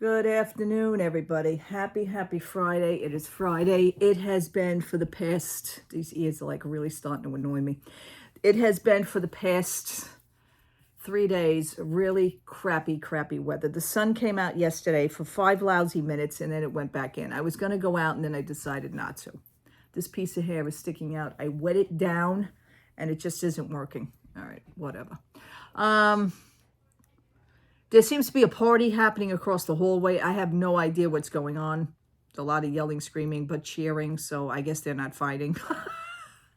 Good afternoon, everybody. Happy Friday. It is Friday. It has been for the past, these ears are like really starting to annoy me. It has been for the past 3 days, really crappy weather. The sun came out yesterday for 5 lousy minutes and then it went back in. I was going to go out and then I decided not to. This piece of hair is sticking out. I wet it down and it just isn't working. All right, whatever. There seems to be a party happening across the hallway. I have no idea what's going on. A lot of yelling, screaming, but cheering. So I guess they're not fighting.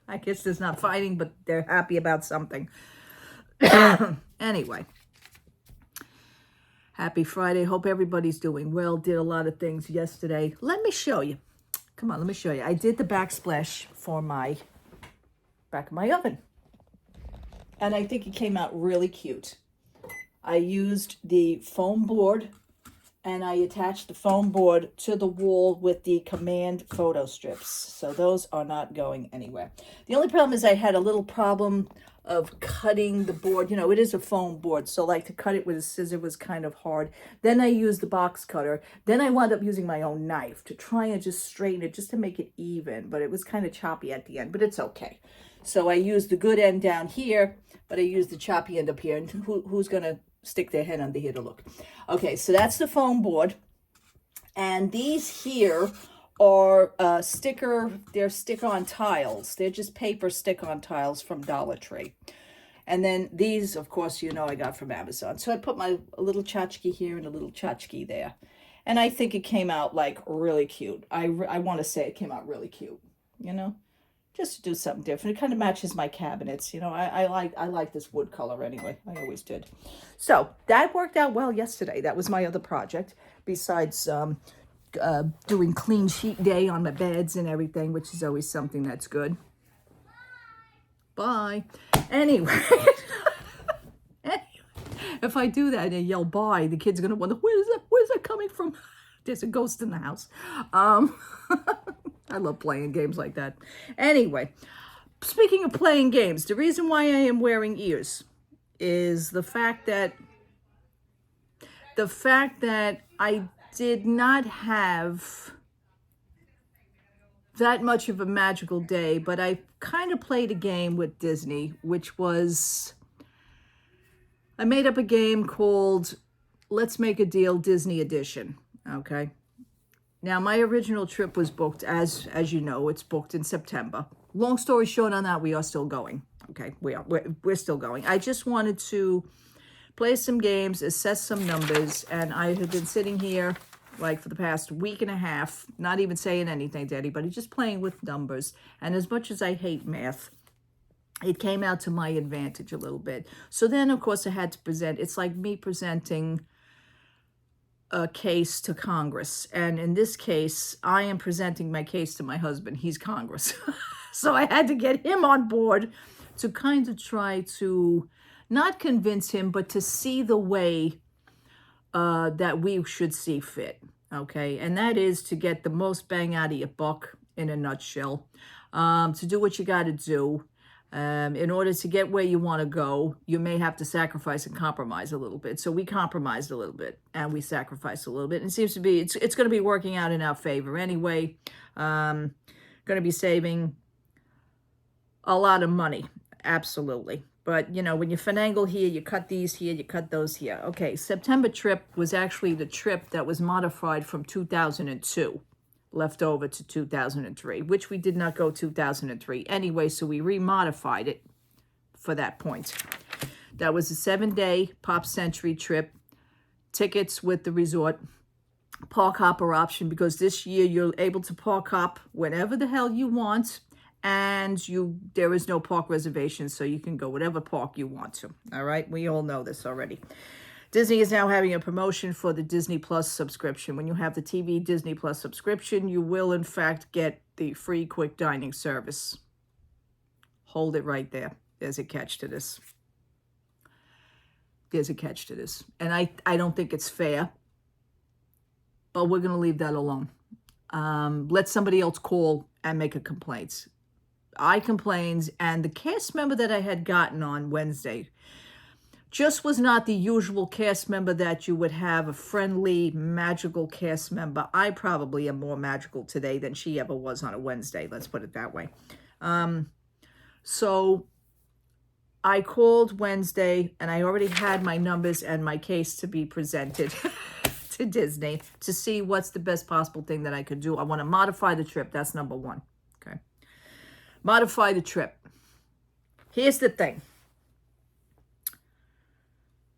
I guess there's not fighting, but they're happy about something. Anyway. Happy Friday. Hope everybody's doing well. Did a lot of things yesterday. Let me show you. Come on, let me show you. I did the backsplash for my back of my oven. And I think it came out really cute. I used the foam board and I attached the foam board to the wall with the command photo strips. So those are not going anywhere. The only problem is I had a little problem of cutting the board. You know, it is a foam board, so like to cut it with a scissor was kind of hard. Then I used the box cutter. Then I wound up using my own knife to try and just straighten it, just to make it even. But it was kind of choppy at the end, but it's okay. So I used the good end down here, but I used the choppy end up here. And who's going to stick their head under here to look? Okay, so that's the foam board. And these here are they're stick-on tiles. They're just paper stick-on tiles from Dollar Tree. And then these, of course, you know I got from Amazon. So I put a little tchotchke here and a little tchotchke there. And I think it came out like really cute. I want to say it came out really cute, you know? Just to do something different. It kind of matches my cabinets. You know, I like this wood color anyway. I always did. So that worked out well yesterday. That was my other project, besides doing clean sheet day on my beds and everything, which is always something that's good. Bye. Anyway, if I do that and yell bye, the kid's going to wonder, where's that coming from? There's a ghost in the house. I love playing games like that. Anyway, speaking of playing games, the reason why I am wearing ears is the fact that I did not have that much of a magical day, but I kind of played a game with Disney, which was, I made up a game called Let's Make a Deal Disney Edition, okay? Now, my original trip was booked, as you know, it's booked in September. Long story short on that, we are still going. Okay, we're still going. I just wanted to play some games, assess some numbers, and I have been sitting here like for the past week and a half, not even saying anything to anybody, just playing with numbers. And as much as I hate math, it came out to my advantage a little bit. So then, of course, I had to present. It's like me presenting a case to Congress. And in this case, I am presenting my case to my husband. He's Congress. So I had to get him on board to kind of try to not convince him, but to see the way that we should see fit. Okay. And that is to get the most bang out of your buck in a nutshell, to do what you got to do. In order to get where you want to go, you may have to sacrifice and compromise a little bit. So we compromised a little bit and we sacrificed a little bit. And it seems to be, it's going to be working out in our favor anyway. Going to be saving a lot of money. Absolutely. But, you know, when you finagle here, you cut these here, you cut those here. Okay, September trip was actually the trip that was modified from 2002. Left over to 2003, which we did not go 2003 anyway, so we remodified it for that point. That was a 7-day Pop Century trip, tickets with the resort, park hopper option, because this year you're able to park hop whenever the hell you want, and there is no park reservation, so you can go whatever park you want to. All right, we all know this already. Disney is now having a promotion for the Disney Plus subscription. When you have the TV Disney Plus subscription, you will, in fact, get the free quick dining service. Hold it right there. There's a catch to this. There's a catch to this. And I don't think it's fair, but we're going to leave that alone. Let somebody else call and make a complaint. I complained, and the cast member that I had gotten on Wednesday Just was not the usual cast member that you would have, a friendly, magical cast member. I probably am more magical today than she ever was on a Wednesday. Let's put it that way. So I called Wednesday, and I already had my numbers and my case to be presented to Disney to see what's the best possible thing that I could do. I want to modify the trip. That's number one. Okay. Modify the trip. Here's the thing.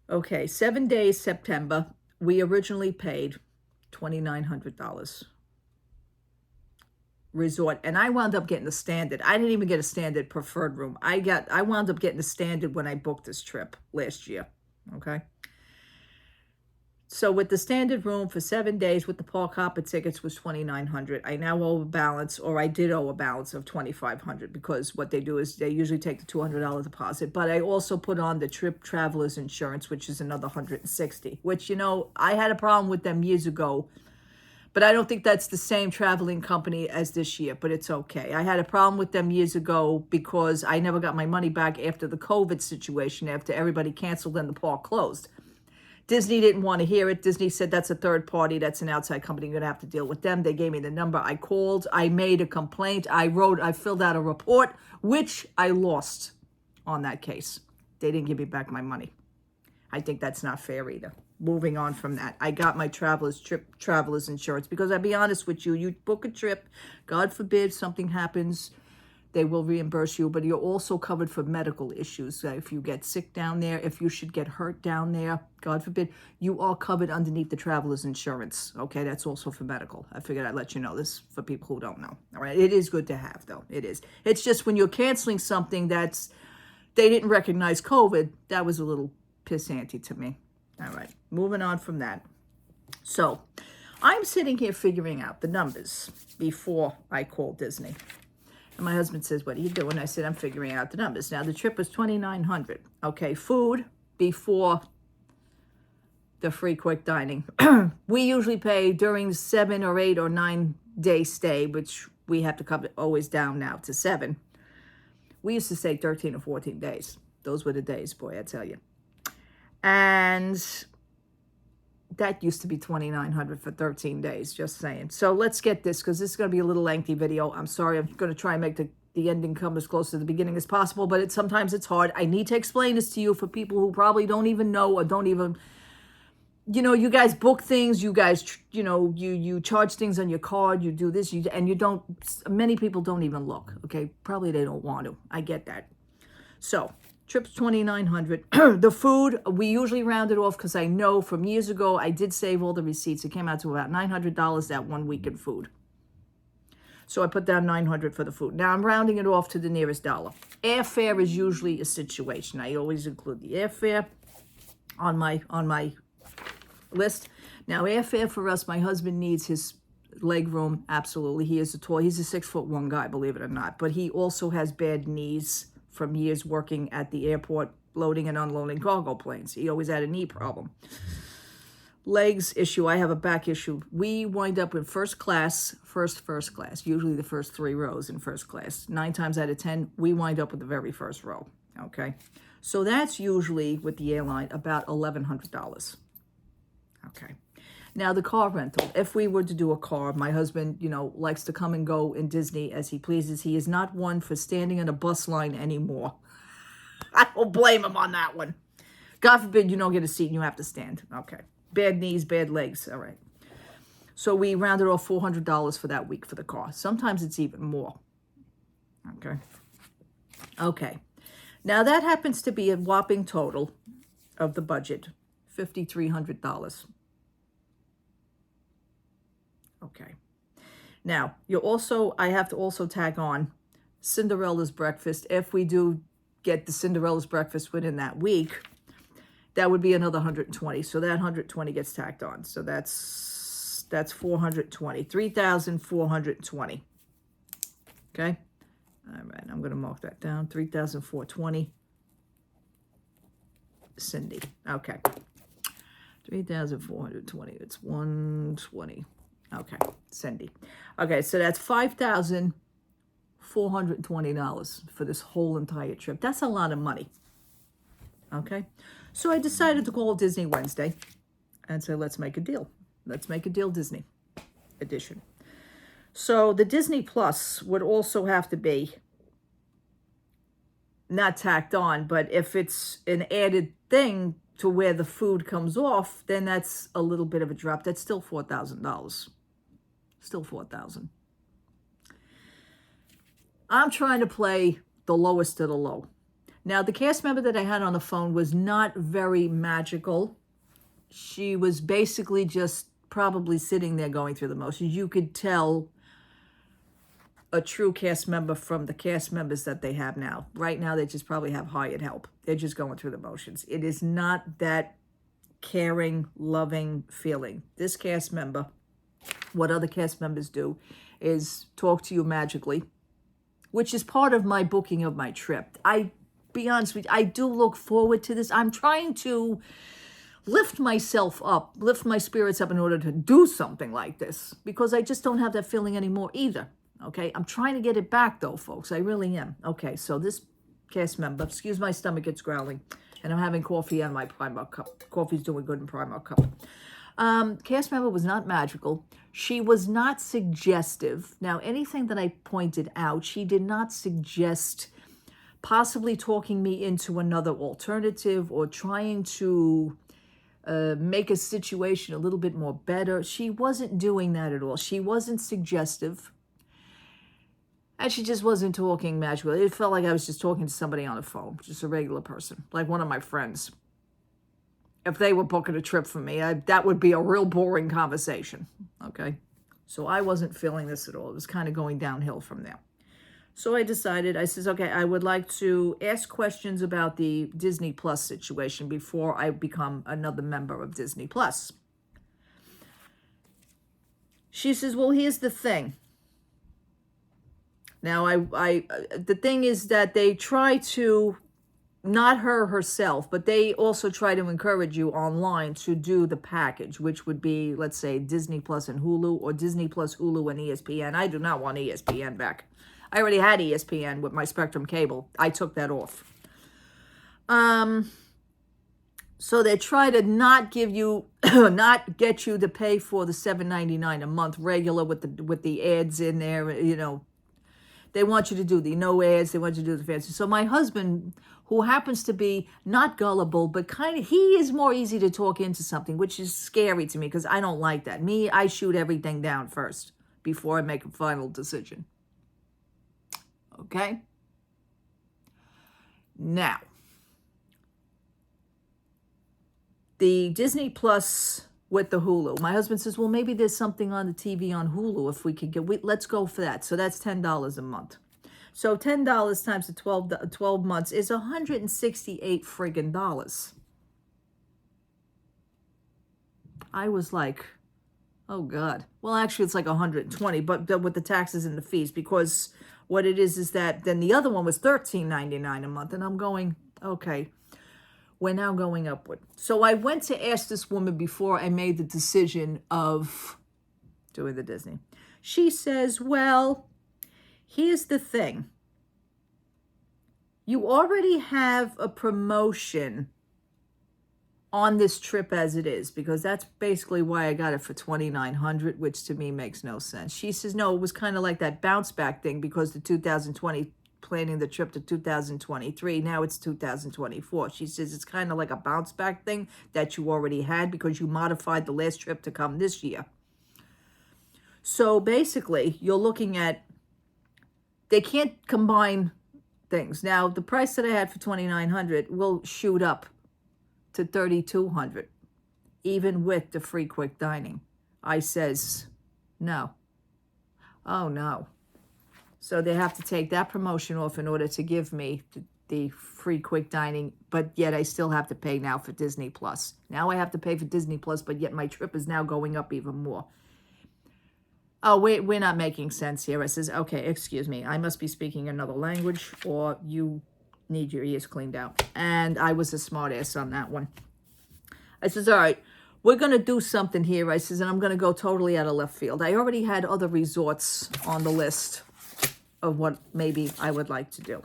Okay, 7 days, September. We originally paid $2,900. Resort, and I wound up getting the standard. I didn't even get a standard preferred room. I wound up getting the standard when I booked this trip last year. Okay. So with the standard room for 7 days with the park hopper tickets was $2,900. I now owe a balance, or I did owe a balance of $2,500, because what they do is they usually take the $200 deposit. But I also put on the trip traveler's insurance, which is another $160, which, you know, I had a problem with them years ago. But I don't think that's the same traveling company as this year, but it's okay. I had a problem with them years ago because I never got my money back after the COVID situation, after everybody canceled and the park closed. Disney didn't want to hear it. Disney said, that's a third party. That's an outside company. You're going to have to deal with them. They gave me the number. I called. I made a complaint. I filled out a report, which I lost on that case. They didn't give me back my money. I think that's not fair either. Moving on from that, I got my traveler's insurance, because I'll be honest with you, you book a trip, God forbid something happens, they will reimburse you, but you're also covered for medical issues. If you get sick down there, if you should get hurt down there, God forbid, you are covered underneath the traveler's insurance. Okay, that's also for medical. I figured I'd let you know this for people who don't know. All right, it is good to have, though. It is. It's just when you're canceling something they didn't recognize COVID, that was a little piss-ante to me. All right, moving on from that. So I'm sitting here figuring out the numbers before I called Disney. And my husband says, what are you doing? I said, I'm figuring out the numbers. Now, the trip was $2,900. Okay, food before the free quick dining. We usually pay during 7 or 8 or 9 day stay, which we have to come always down now to 7. We used to stay 13 or 14 days. Those were the days, boy, I tell you. And that used to be $2,900 for 13 days, just saying. So let's get this, because this is going to be a little lengthy video. I'm sorry, I'm going to try and make the ending come as close to the beginning as possible, but sometimes it's hard. I need to explain this to you for people who probably don't even know, or don't even, you know, you guys book things, you guys, you know, you charge things on your card, you do this, and you don't, many people don't even look, okay? Probably they don't want to. I get that. So trip's $2,900. The food, we usually round it off, because I know from years ago, I did save all the receipts. It came out to about $900 that 1 week in food. So I put down $900 for the food. Now I'm rounding it off to the nearest dollar. Airfare is usually a situation. I always include the airfare on my list. Now, airfare for us, my husband needs his leg room. Absolutely. He's a 6'1" guy, believe it or not. But he also has bad knees from years working at the airport, loading and unloading cargo planes. He always had a knee problem. Legs issue, I have a back issue. We wind up in first class, first class, usually the first 3 rows in first class. 9 times out of 10, we wind up with the very first row, okay? So that's usually, with the airline, about $1,100, okay? Now, the car rental, if we were to do a car, my husband, you know, likes to come and go in Disney as he pleases. He is not one for standing in a bus line anymore. I don't blame him on that one. God forbid you don't get a seat and you have to stand. Okay. Bad knees, bad legs. All right. So we rounded off $400 for that week for the car. Sometimes it's even more. Okay. Okay. Now, that happens to be a whopping total of the budget, $5,300. Okay. Now, I have to also tag on Cinderella's breakfast. If we do get the Cinderella's breakfast within that week, that would be another 120. So that 120 gets tacked on. So that's 420, 3,420. Okay. All right. I'm going to mark that down. 3,420. Cindy. Okay. 3,420. It's 120. Okay, Cindy. Okay, so that's $5,420 for this whole entire trip. That's a lot of money. Okay, So I decided to call Disney Wednesday and say, let's make a deal. Let's make a deal Disney edition. So the Disney Plus would also have to be not tacked on, but if it's an added thing to where the food comes off, then that's a little bit of a drop. That's still $4,000. Still $4,000. I'm trying to play the lowest of the low. Now, the cast member that I had on the phone was not very magical. She was basically just probably sitting there going through the motions. You could tell a true cast member from the cast members that they have now. Right now, they just probably have hired help. They're just going through the motions. It is not that caring, loving feeling. This cast member, what other cast members do, is talk to you magically, which is part of my booking of my trip. Be honest with you, I do look forward to this. I'm trying to lift myself up, lift my spirits up in order to do something like this, because I just don't have that feeling anymore either. Okay, I'm trying to get it back though, folks. I really am. Okay, so this cast member, excuse my stomach, it's growling, and I'm having coffee on my Primark cup. Coffee's doing good in Primark cup. Cast member was not magical. She was not suggestive. Now, anything that I pointed out, she did not suggest possibly talking me into another alternative or trying to make a situation a little bit more better. She wasn't doing that at all. She wasn't suggestive. And she just wasn't talking magically. It felt like I was just talking to somebody on the phone, just a regular person, like one of my friends. If they were booking a trip for me, that would be a real boring conversation, okay? So I wasn't feeling this at all. It was kind of going downhill from there. So I decided, I says, okay, I would like to ask questions about the Disney Plus situation before I become another member of Disney Plus. She says, well, here's the thing. Now, the thing is that they try to, not her herself, but they also try to encourage you online to do the package, which would be, let's say, Disney Plus and Hulu, or Disney Plus, Hulu, and ESPN. I do not want ESPN back. I already had ESPN with my Spectrum cable. I took that off. So they try to not give you, not get you to pay for the $7.99 a month regular with the ads in there, you know. They want you to do the no ads. They want you to do the fancy. So my husband, who happens to be not gullible, but he is more easy to talk into something, which is scary to me because I don't like that. Me, I shoot everything down first before I make a final decision. Okay? Now, the Disney Plus with the Hulu. My husband says, well, maybe there's something on the TV on Hulu if we could let's go for that. So that's $10 a month. So $10 times the 12 months is $168 friggin' dollars. I was like, oh God. Well, actually it's like 120, but with the taxes and the fees, because what it is that then the other one was $13.99 a month. And I'm going, okay, we're now going upward. So I went to ask this woman before I made the decision of doing the Disney. She says, well, here's the thing. You already have a promotion on this trip as it is, because that's basically why I got it for $2,900, which to me makes no sense. She says, no, it was kind of like that bounce back thing because the 2020 planning the trip to 2023. Now it's 2024. She says it's kind of like a bounce back thing that you already had because you modified the last trip to come this year. So basically, you're looking at, they can't combine things. Now, the price that I had for $2,900 will shoot up to $3,200, even with the free quick dining. I says, no. Oh, no. So they have to take that promotion off in order to give me the free quick dining, but yet I still have to pay now for Disney Plus. Now I have to pay for Disney Plus, but yet my trip is now going up even more. Oh, we're not making sense here. I says, okay, excuse me. I must be speaking another language, or you need your ears cleaned out. And I was a smart ass on that one. I says, all right, we're going to do something here. I says, and I'm going to go totally out of left field. I already had other resorts on the list of what maybe I would like to do,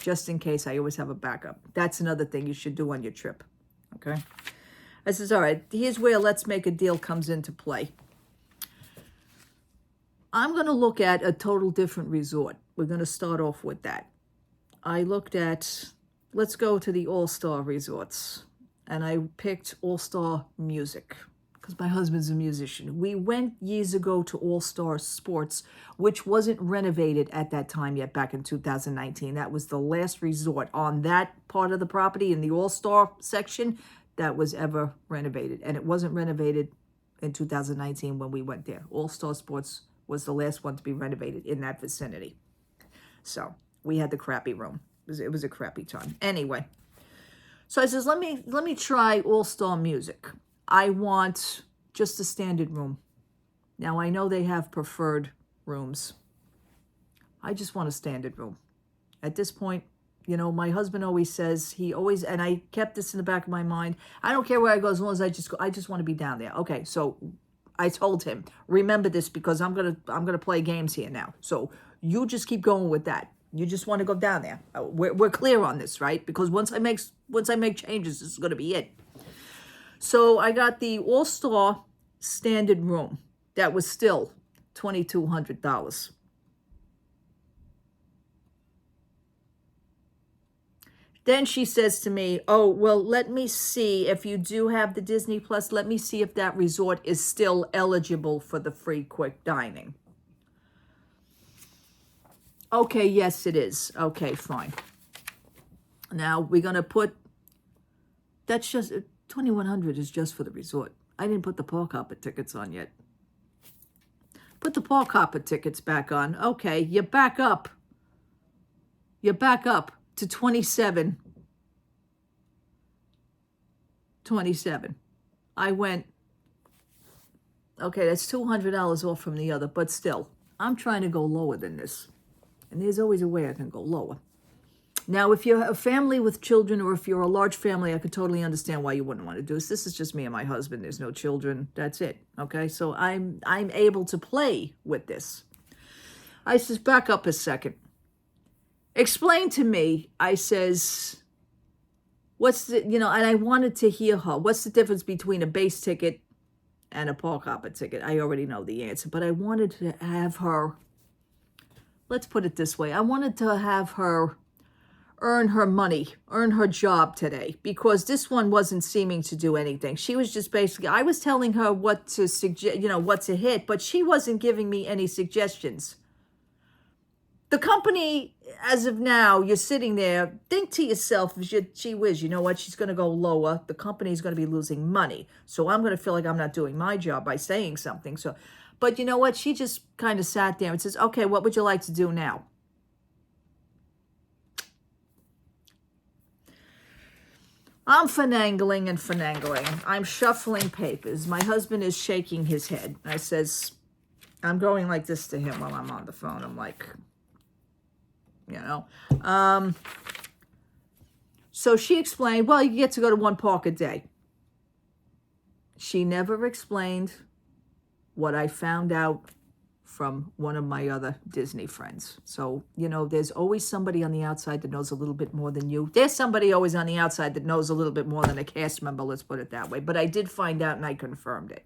just in case I always have a backup. That's another thing you should do on your trip. Okay. I says, all right, here's where Let's Make a Deal comes into play. I'm going to look at a total different resort. We're going to start off with that. I looked at, let's go to the All-Star Resorts. And I picked All-Star Music because my husband's a musician. We went years ago to All-Star Sports, which wasn't renovated at that time yet, back in 2019. That was the last resort on that part of the property in the All-Star section that was ever renovated. And it wasn't renovated in 2019 when we went there. All-Star Sports was the last one to be renovated in that vicinity. So we had the crappy room. It was a crappy time. Anyway, so I says, let me try All-Star Music. I want just a standard room. Now, I know they have preferred rooms. I just want a standard room. At this point, you know, my husband always says, and I kept this in the back of my mind, I don't care where I go as long as I just want to be down there. Okay, so I told him, remember this because I'm gonna play games here now. So you just keep going with that. You just want to go down there. We're clear on this, right? Because once I make changes, this is going to be it. So I got the All-Star standard room. That was still $2,200. Then she says to me, oh, well, let me see if you do have the Disney Plus. Let me see if that resort is still eligible for the free quick dining. Okay, yes, it is. Okay, fine. Now we're going to put, that's just, $2,100 is just for the resort. I didn't put the park hopper tickets on yet. Put the park hopper tickets back on. Okay, you're back up. You're back up to 27. I went, okay, that's $200 off from the other, but still, I'm trying to go lower than this. And there's always a way I can go lower. Now, if you're a family with children or if you're a large family, I could totally understand why you wouldn't want to do this. This is just me and my husband. There's no children. That's it. Okay, so I'm able to play with this. I says, back up a second. Explain to me, I says, what's the, and I wanted to hear her. What's the difference between a base ticket and a park hopper ticket? I already know the answer, but I wanted to have her, let's put it this way. I wanted to have her earn her money, earn her job today, because this one wasn't seeming to do anything. She was just basically, I was telling her what to suggest, what to hit, but she wasn't giving me any suggestions. The company, as of now, you're sitting there, think to yourself, gee whiz, you know what, she's going to go lower. The company's going to be losing money. So I'm going to feel like I'm not doing my job by saying something. So, but you know what, she just kind of sat there and says, okay, what would you like to do now? I'm finagling. I'm shuffling papers. My husband is shaking his head. I says, I'm going like this to him while I'm on the phone. I'm like, So she explained, well, you get to go to one park a day. She never explained what I found out from one of my other Disney friends. So, there's always somebody on the outside that knows a little bit more than you. There's somebody always on the outside that knows a little bit more than a cast member, let's put it that way. But I did find out and I confirmed it.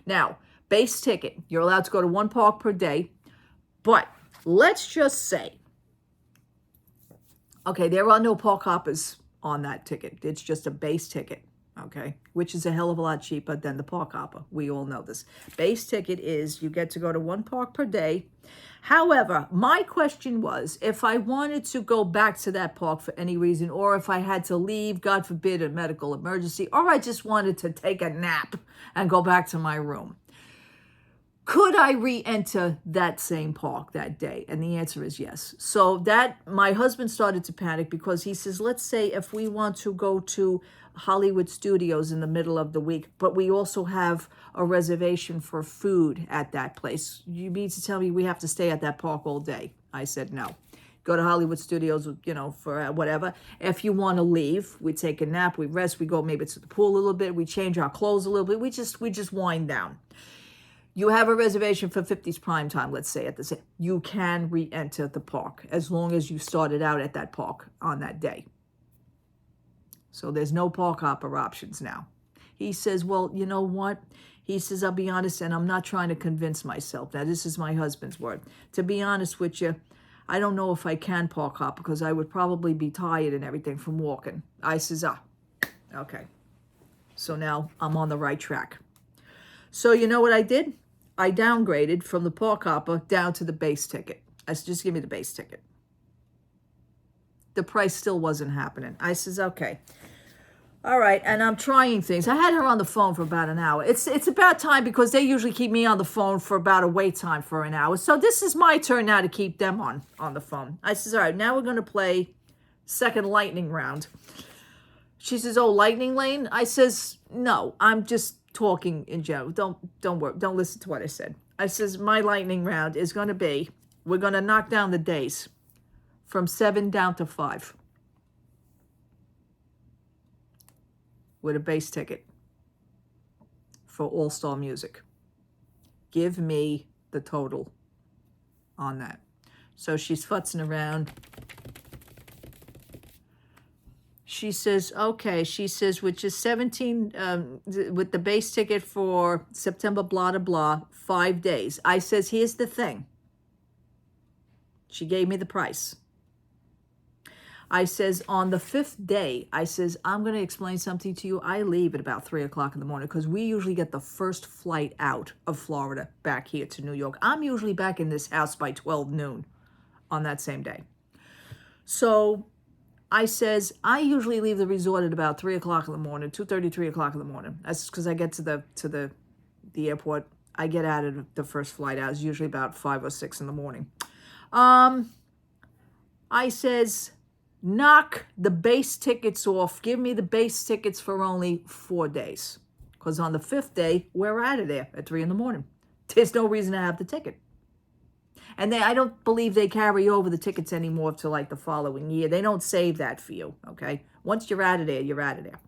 Now, base ticket, you're allowed to go to one park per day. But let's just say, okay, there are no park hoppers on that ticket. It's just a base ticket. Okay, which is a hell of a lot cheaper than the park hopper. We all know this. Base ticket is you get to go to one park per day. However, my question was, if I wanted to go back to that park for any reason, or if I had to leave, God forbid, a medical emergency, or I just wanted to take a nap and go back to my room, could I re-enter that same park that day? And the answer is yes. So that, my husband started to panic because he says, let's say if we want to go to Hollywood Studios in the middle of the week, but we also have a reservation for food at that place. You mean to tell me we have to stay at that park all day? I said, no. Go to Hollywood Studios, for whatever. If you want to leave, we take a nap, we rest, we go maybe to the pool a little bit, we change our clothes a little bit, we just wind down. You have a reservation for 50's prime time, let's say, you can re-enter the park as long as you started out at that park on that day. So there's no park hopper options now. He says, well, you know what? He says, I'll be honest, and I'm not trying to convince myself. Now, this is my husband's word. To be honest with you, I don't know if I can park hop because I would probably be tired and everything from walking. I says, okay. So now I'm on the right track. So you know what I did? I downgraded from the park hopper down to the base ticket. I said, just give me the base ticket. The price still wasn't happening. I says, okay. All right, and I'm trying things. I had her on the phone for about an hour. It's about time because they usually keep me on the phone for about a wait time for an hour. So this is my turn now to keep them on the phone. I says, all right, now we're going to play second lightning round. She says, oh, lightning lane? I says, no, I'm just talking in general. Don't worry. Don't listen to what I said. I says, my lightning round is going to be, we're going to knock down the days from 7 down to 5. With a base ticket for All-Star Music. Give me the total on that. So she's futzing around. She says, okay, she says, which is 17, with the base ticket for September, blah, blah, blah, 5 days. I says, here's the thing. She gave me the price. I says, on the 5th day, I says, I'm going to explain something to you. I leave at about 3 o'clock in the morning because we usually get the first flight out of Florida back here to New York. I'm usually back in this house by 12 noon on that same day. So I says, I usually leave the resort at about 3 o'clock in the morning, 2:30, 3 o'clock in the morning. That's because I get to the airport. I get out of the first flight out. It's usually about 5 or 6 in the morning. I says, knock the base tickets off. Give me the base tickets for only 4 days. Because on the 5th day, we're out of there at 3 in the morning. There's no reason to have the ticket. And I don't believe they carry over the tickets anymore to like the following year. They don't save that for you, okay? Once you're out of there, you're out of there.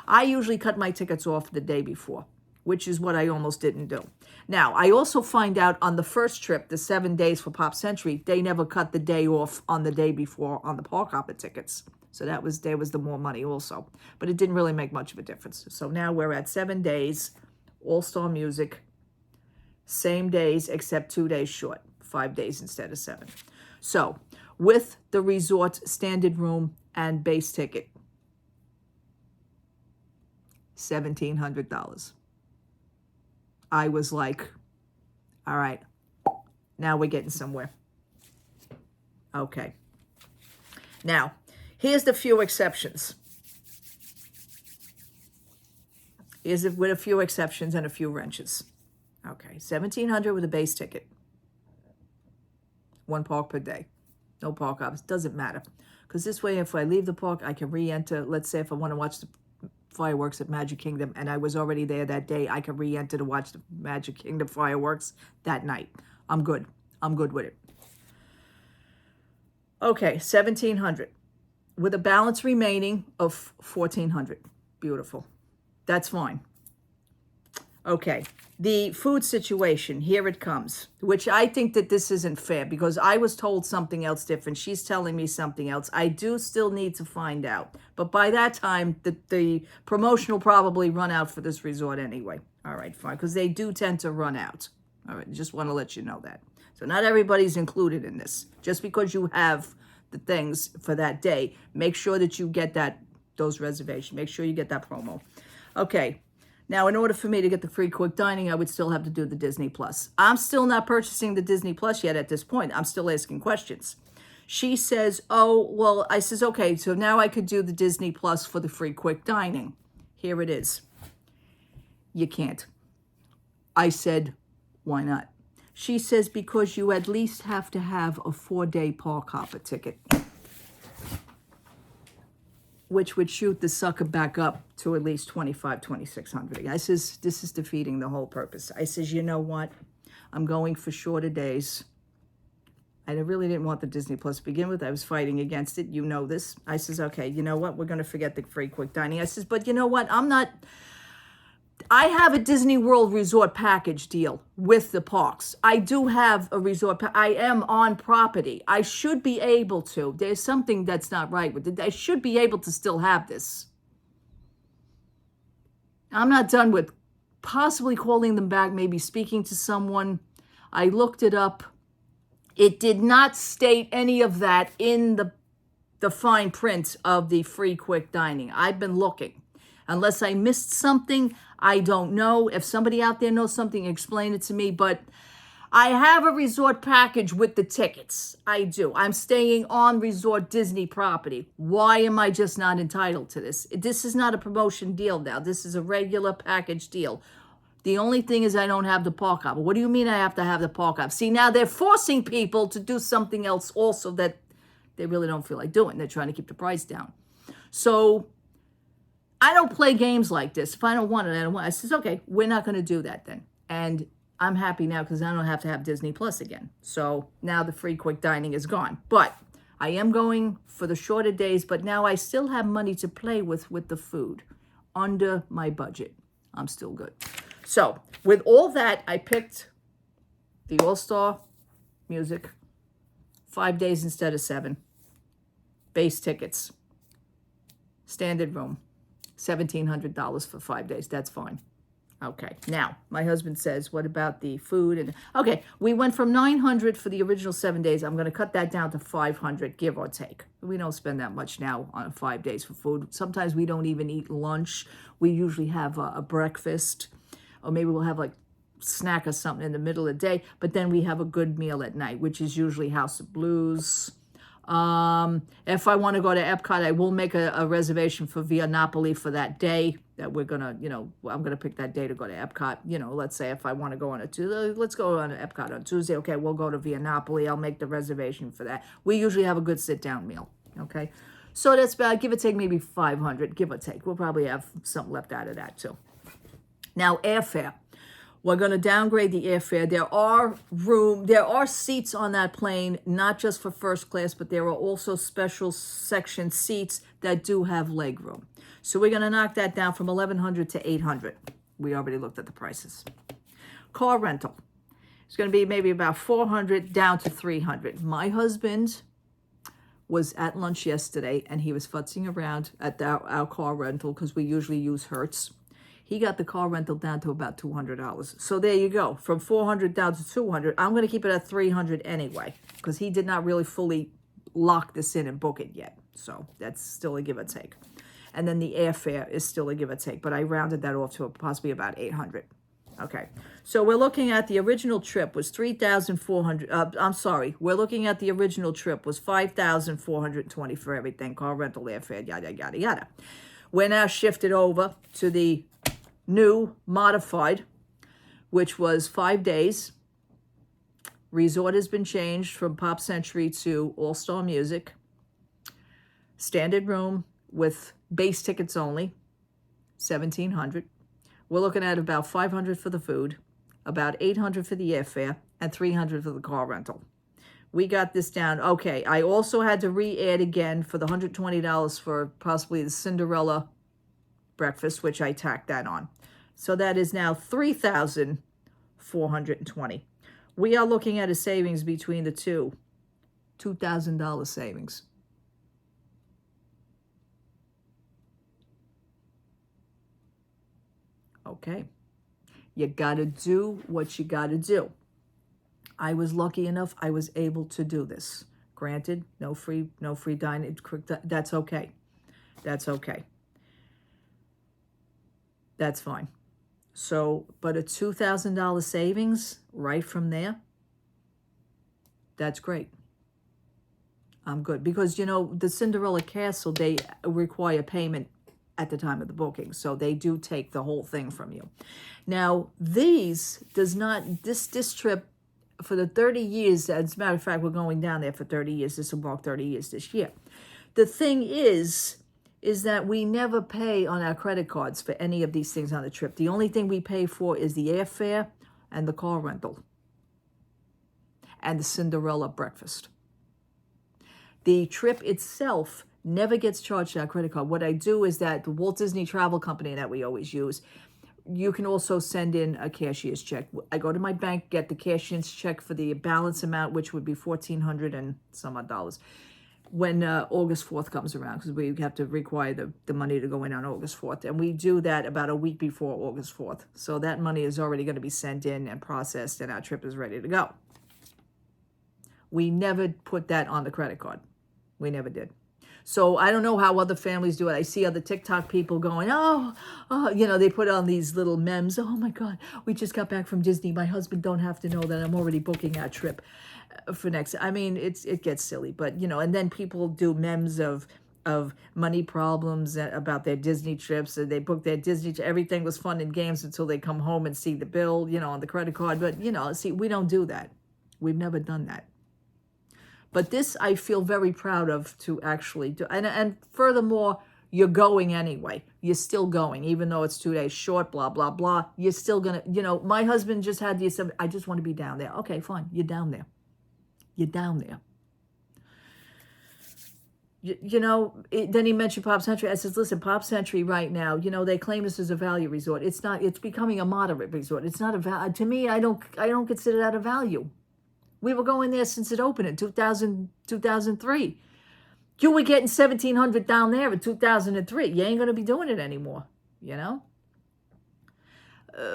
I usually cut my tickets off the day before, which is what I almost didn't do. Now, I also find out on the first trip, the 7 days for Pop Century, they never cut the day off on the day before on the park hopper tickets. So there was the more money also. But it didn't really make much of a difference. So now we're at 7 days, All-Star Music, same days except 2 days short, 5 days instead of 7. So with the resort standard room and base ticket, $1,700. I was like, all right, now we're getting somewhere. Okay. Now, here's the few exceptions. Here's with a few exceptions and a few wrenches. Okay, $1,700 with a base ticket. 1 park per day. No park hops. Doesn't matter. Because this way, if I leave the park, I can re-enter. Let's say if I want to watch the fireworks at Magic Kingdom and I was already there that day, I can re-enter to watch the Magic Kingdom fireworks that night. I'm good. I'm good with it. Okay, $1,700 with a balance remaining of $1,400. Beautiful. That's fine. Okay, the food situation, here it comes, which I think that this isn't fair because I was told something else different. She's telling me something else. I do still need to find out. But by that time, the promotion will probably run out for this resort anyway. All right, fine, because they do tend to run out. All right, just want to let you know that. So not everybody's included in this. Just because you have the things for that day, make sure that you get those reservations. Make sure you get that promo. Okay. Now, in order for me to get the free quick dining, I would still have to do the Disney Plus. I'm still not purchasing the Disney Plus yet at this point. I'm still asking questions. She says, oh, well, I says, okay, so now I could do the Disney Plus for the free quick dining. Here it is. You can't. I said, why not? She says, because you at least have to have a 4-day park hopper ticket, which would shoot the sucker back up to at least $2,600. I says, this is defeating the whole purpose. I says, you know what? I'm going for shorter days. I really didn't want the Disney Plus to begin with. I was fighting against it. You know this. I says, okay, you know what? We're going to forget the free quick dining. I says, but you know what? I have a Disney World resort package deal with the parks. I do have a resort. I am on property. I should be able to. There's something that's not right with it. I should be able to still have this. I'm not done with possibly calling them back, maybe speaking to someone. I looked it up. It did not state any of that in the fine print of the free quick dining. I've been looking. Unless I missed something, I don't know. If somebody out there knows something, explain it to me. But I have a resort package with the tickets. I do. I'm staying on resort Disney property. Why am I just not entitled to this? This is not a promotion deal now. This is a regular package deal. The only thing is I don't have the park hop. What do you mean I have to have the park hop? See, now they're forcing people to do something else also that they really don't feel like doing. They're trying to keep the price down. So I don't play games like this. If I don't want it, I don't want it. I says, okay, we're not going to do that then. And I'm happy now because I don't have to have Disney Plus again. So now the free quick dining is gone. But I am going for the shorter days, but now I still have money to play with the food under my budget. I'm still good. So with all that, I picked the All-Star Music, 5 days instead of 7. Base tickets, standard room, $1,700 for 5 days. That's fine. Okay, now my husband says, what about the food? And okay, we went from $900 for the original 7 days. I'm going to cut that down to $500, give or take. We don't spend that much now on 5 days for food. Sometimes we don't even eat lunch. We usually have a breakfast, or maybe we'll have like snack or something in the middle of the day. But then we have a good meal at night, which is usually House of Blues. If I want to go to Epcot, I will make a reservation for Via Napoli for that day that we're going to, I'm going to pick that day to go to Epcot. Let's say if I want to go on a Tuesday, let's go on Epcot on Tuesday. Okay, we'll go to Via Napoli. I'll make the reservation for that. We usually have a good sit-down meal. Okay, so that's about, give or take, maybe $500, give or take. We'll probably have something left out of that too. Now, airfare. We're going to downgrade the airfare. There are seats on that plane, not just for first class, but there are also special section seats that do have leg room. So we're going to knock that down from $1,100 to $800. We already looked at the prices. Car rental. It's going to be maybe about $400 down to $300. My husband was at lunch yesterday, and he was futzing around at our car rental because we usually use Hertz. He got the car rental down to about $200. So there you go. From $400 down to $200. I'm going to keep it at $300 anyway, because he did not really fully lock this in and book it yet. So that's still a give or take. And then the airfare is still a give or take, but I rounded that off to possibly about $800. Okay. So we're looking at the original trip was $3,400. We're looking at the original trip was $5,420 for everything, car rental, airfare, yada, yada, yada. We're now shifted over to the new modified, which was 5 days. Resort has been changed from Pop Century to All-Star Music. Standard room with base tickets only, $1,700. We're looking at about $500 for the food, about $800 for the airfare, and $300 for the car rental. We got this down. Okay, I also had to re-add again for the $120 for possibly the Cinderella breakfast, which I tacked that on. So that is now $3,420. We are looking at a savings between the two, $2,000 savings. Okay, you got to do what you got to do. I was lucky enough I was able to do this. Granted, no free dining. That's okay. That's okay. That's fine. So, but a $2,000 savings right from there, that's great. I'm good. Because, the Cinderella Castle, they require payment at the time of the booking. So they do take the whole thing from you. Now, this trip, for the 30 years, as a matter of fact, we're going down there for 30 years. This will mark 30 years this year. The thing is that we never pay on our credit cards for any of these things on the trip. The only thing we pay for is the airfare and the car rental and the Cinderella breakfast. The trip itself never gets charged to our credit card. What I do is that the Walt Disney Travel Company that we always use, you can also send in a cashier's check. I go to my bank, get the cashier's check for the balance amount, which would be $1,400 and some odd dollars. when August 4th comes around, because we have to require the money to go in on August 4th. And we do that about a week before August 4th. So that money is already going to be sent in and processed, and our trip is ready to go. We never put that on the credit card. We never did. So I don't know how other families do it. I see other TikTok people going, they put on these little memes. Oh my God, we just got back from Disney. My husband don't have to know that I'm already booking our trip for next. I mean, it gets silly, but and then people do memes of money problems about their Disney trips. And they book their Disney. Everything was fun and games until they come home and see the bill, on the credit card. But see, we don't do that. We've never done that. But this I feel very proud of to actually do. And furthermore, you're going anyway. You're still going, even though it's 2 days short, blah, blah, blah. You're still going to, my husband just had the, I just want to be down there. Okay, fine. You're down there. You're down there. Then he mentioned Pop Century. I says, listen, Pop Century right now, they claim this is a value resort. It's not. It's becoming a moderate resort. It's not a value. To me, I don't consider that a value. We were going there since it opened in 2003. You were getting $1,700 down there in 2003. You ain't going to be doing it anymore,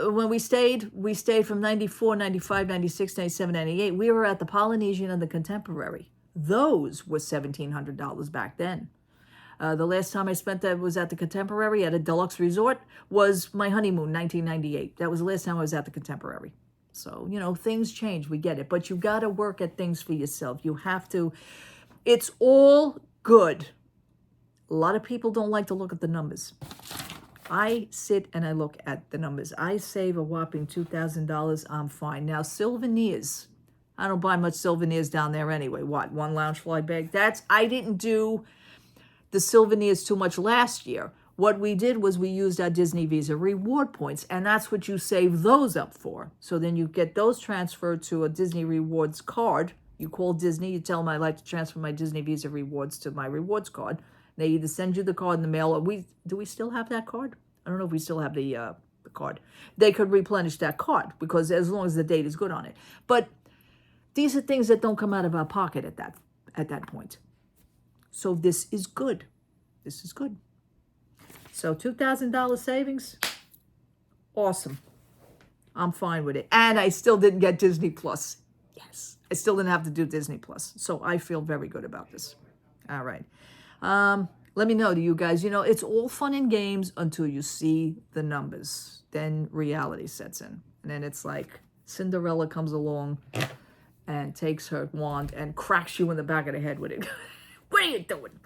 When we stayed from 94, 95, 96, 97, 98. We were at the Polynesian and the Contemporary. Those were $1,700 back then. The last time I spent that was at the Contemporary at a deluxe resort was my honeymoon, 1998. That was the last time I was at the Contemporary. So, things change. We get it. But you got to work at things for yourself. You have to. It's all good. A lot of people don't like to look at the numbers. I sit and I look at the numbers. I save a whopping $2,000. I'm fine. Now, souvenirs. I don't buy much souvenirs down there anyway. What? One Loungefly bag? I didn't do the souvenirs too much last year. What we did was we used our Disney Visa reward points, and that's what you save those up for. So then you get those transferred to a Disney Rewards card. You call Disney, you tell them I'd like to transfer my Disney Visa rewards to my rewards card. They either send you the card in the mail, or do we still have that card? I don't know if we still have the card. They could replenish that card, because as long as the date is good on it. But these are things that don't come out of our pocket at that point. So this is good. This is good. So $2,000 savings, awesome. I'm fine with it. And I still didn't get Disney Plus. Yes, I still didn't have to do Disney Plus. So I feel very good about this. All right. Let me know, do you guys, it's all fun and games until you see the numbers. Then reality sets in. And then it's like Cinderella comes along and takes her wand and cracks you in the back of the head with it. What are you doing?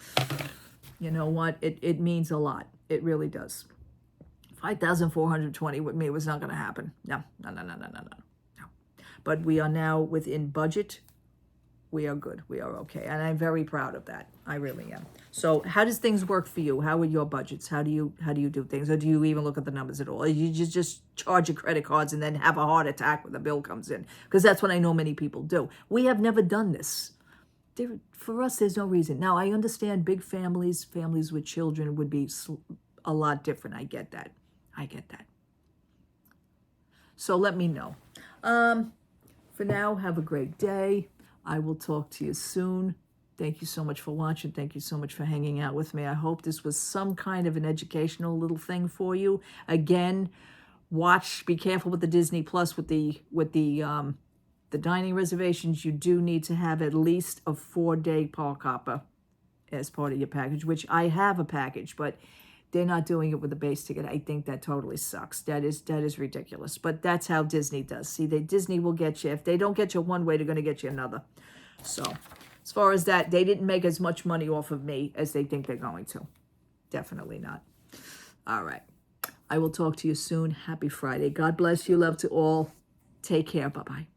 You know what? It means a lot. It really does. 5,420 with me was not going to happen. No. But we are now within budget. We are good. We are okay. And I'm very proud of that. I really am. So how does things work for you? How are your budgets? How do you do things? Or do you even look at the numbers at all? Or you just charge your credit cards and then have a heart attack when the bill comes in? Because that's what I know many people do. We have never done this. For us, there's no reason. Now, I understand big families with children would be a lot different. I get that. So let me know. For now, have a great day. I will talk to you soon. Thank you so much for watching. Thank you so much for hanging out with me. I hope this was some kind of an educational little thing for you. Again, be careful with the Disney Plus with the dining reservations. You do need to have at least a 4-day park hopper as part of your package, which I have a package, but they're not doing it with a base ticket. I think that totally sucks. That is ridiculous. But that's how Disney does. See, Disney will get you. If they don't get you one way, they're going to get you another. So as far as that, they didn't make as much money off of me as they think they're going to. Definitely not. All right. I will talk to you soon. Happy Friday. God bless you. Love to all. Take care. Bye-bye.